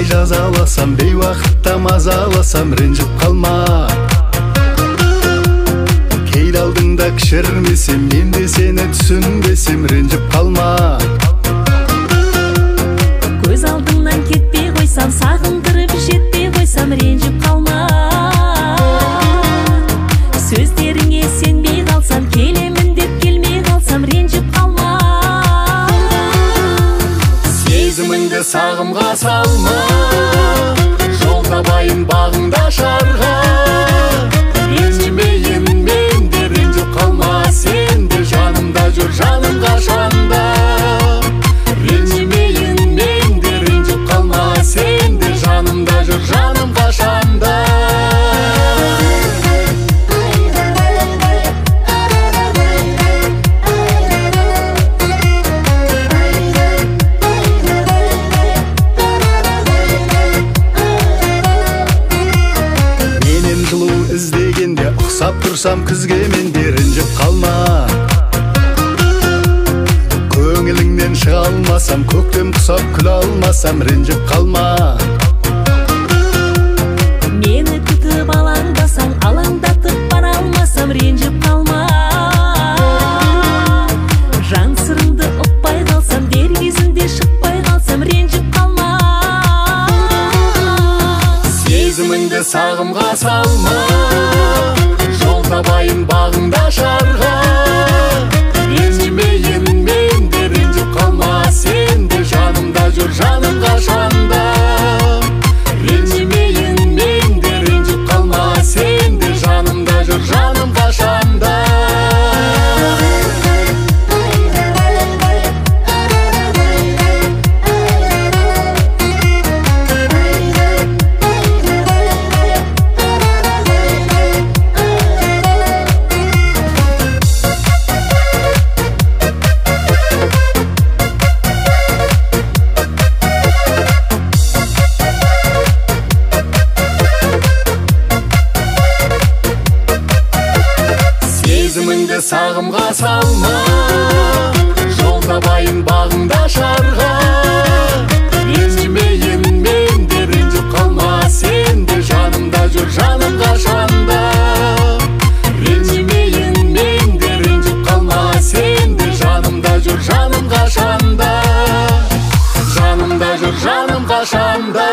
Жазаласам, бейуақытта мазаласам, ренжіп қалма. Кейл алдыңда кішірмесем, мен де сені түсінбесем, ренжіп қалма. Көз алдыңнан кетпей қойсам, сағындырып жетпей қойсам, ренжіп қалма. Сөздеріңе сенбей қалсам, келемін деп келмей қалсам, ренжіп қалма. Сезіміңді сағымға салма, жол табайын бағыңда шарға. Ренжімейін мен де, ренжіп қалма, сен де жанымда жүр, жаным қашанда. Ренжімейін мен де, ренжіп қалма, сен де жанымда жүр, жаным қашанда. Іздегенде ұқсап тұрсам күзге мен де, ренжіп қалма. Көңіліңнен шыға алмасам, көктем құсап күле алмасам, ренжіп қалма. Мені күтіп алаңдасаң, алаңдатып бара алмасам, ренжіп қалма. Жан сырыңды ұқпай қалсам, дер кезінде шықпай қалсам, ренжіп қалма. Сезіміңді сағымға салма, жол табайын бағыңда шарға. Ренжімейін мен де, ренжіп қалма, сен де жанымда жүр, жаным қашанда. Ренжімейін мен де, ренжіп қалма, сен де жанымда жүр, жаным қашанда. Сезіміңді сағымға салма, жол табайын бағыңда шарға. Ренжімейін мен де, ренжіп қалма, сен де жанымда жүр, жаным қашанда. Ренжімейін мен де, ренжіп қалма, сен де жанымда жүр, жаным қашанда. Жанымда жүр, жаным қашанда.